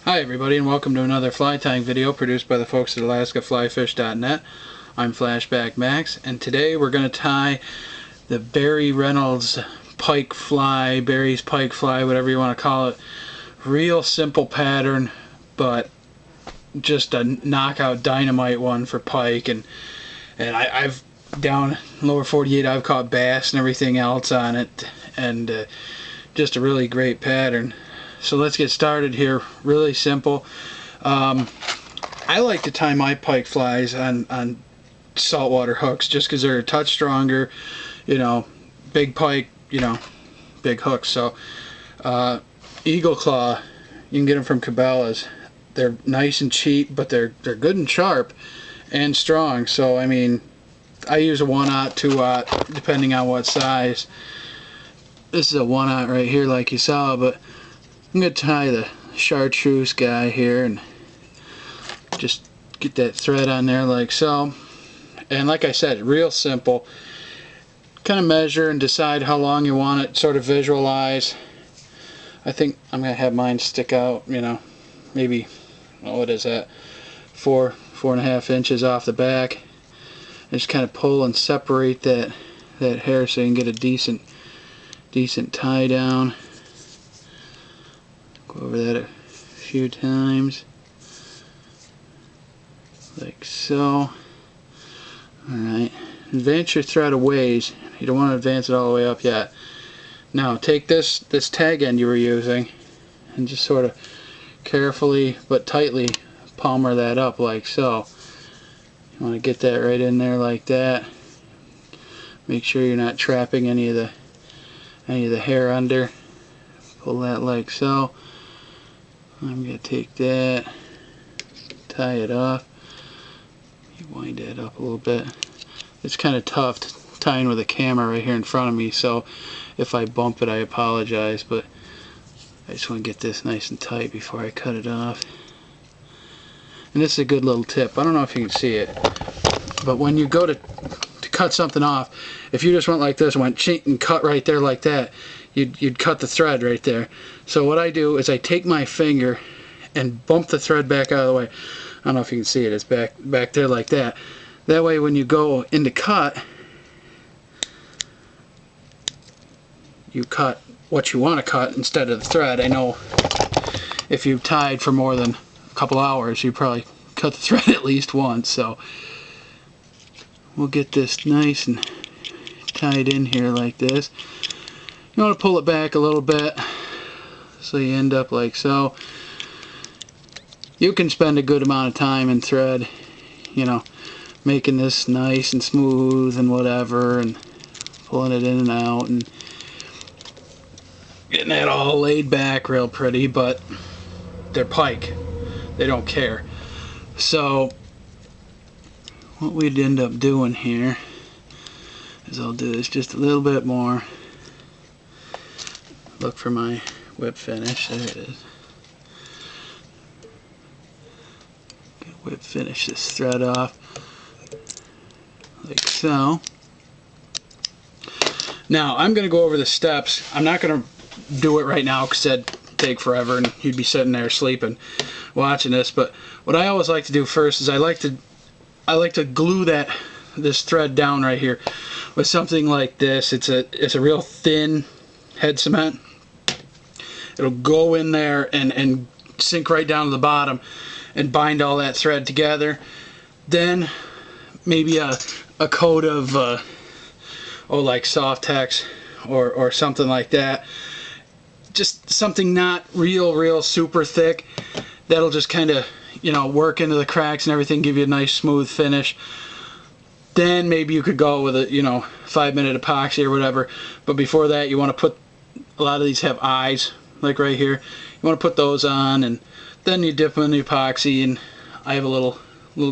Hi everybody, and welcome to another fly tying video produced by the folks at AlaskaFlyFish.net. I'm Flashback Max, and today we're going to tie the Barry Reynolds Pike fly, Barry's Pike fly, whatever you want to call it. Real simple pattern, but just a knockout dynamite one for Pike. And I've down in lower 48, I've caught bass and everything else on it, and just a really great pattern. So let's get started here. Really simple. I like to tie my pike flies on saltwater hooks just because they're a touch stronger. You know, big pike, you know, big hooks. So Eagle Claw, you can get them from Cabela's. They're nice and cheap, but they're good and sharp and strong. So I mean, I use a 1/0, 2/0, depending on what size. This is a 1/0 right here, like you saw, but I'm going to tie the chartreuse guy here and just get that thread on there like so. And like I said, real simple. Kind of measure and decide how long you want it, sort of visualize. I think I'm going to have mine stick out, you know, maybe, oh, what is that, 4.5 inches off the back. And just kind of pull and separate that hair so you can get a decent tie down. Go over that a few times, like so. Alright, advance your thread a ways. You don't want to advance it all the way up yet. Now take this tag end you were using and just sort of carefully but tightly palmer that up like so. You want to get that right in there like that. Make sure you're not trapping any of the hair under. Pull that like so. I'm going to take that, tie it off, wind that up a little bit. It's kind of tough tying with a camera right here in front of me, so if I bump it I apologize, but I just want to get this nice and tight before I cut it off. And this is a good little tip. I don't know if you can see it, but when you go to cut something off, if you just went like this and went chink and cut right there like that, you'd cut the thread right there. So what I do is I take my finger and bump the thread back out of the way. I don't know if you can see it. It's back there like that. That way when you go into cut, you cut what you want to cut instead of the thread. I know if you've tied for more than a couple hours, you probably cut the thread at least once. So we'll get this nice and tied in here like this. You want to pull it back a little bit so you end up like so. You can spend a good amount of time in thread, you know, making this nice and smooth and whatever, and pulling it in and out and getting that all laid back real pretty, but they're pike. They don't care. So what we'd end up doing here is I'll do this just a little bit more. Look for my whip finish. There it is. Whip finish this thread off like so. Now I'm going to go over the steps. I'm not going to do it right now because that'd take forever and you'd be sitting there sleeping watching this. But what I always like to do first is I like to glue this thread down right here with something like this. It's a real thin head cement. It'll go in there and sink right down to the bottom and bind all that thread together. Then maybe a coat of like Softex or something like that. Just something not real super thick. That'll just kind of, you know, work into the cracks and everything, give you a nice smooth finish. Then maybe you could go with a, you know, 5-minute epoxy or whatever. But before that, you want to put, a lot of these have eyes, like right here. You want to put those on, and then you dip them in the epoxy. And I have a little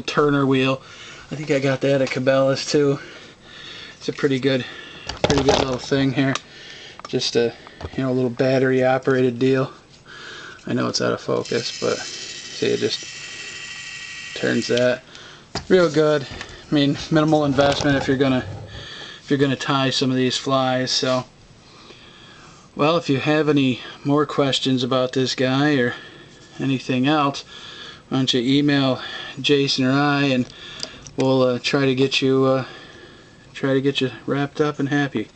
turner wheel. I think I got that at Cabela's too. It's a pretty good little thing here. Just a, you know, a little battery operated deal. I know it's out of focus, but see, it just turns that real good. I mean, minimal investment if you're gonna tie some of these flies. So, well, if you have any more questions about this guy or anything else, why don't you email Jason or I, and we'll try to get you wrapped up and happy.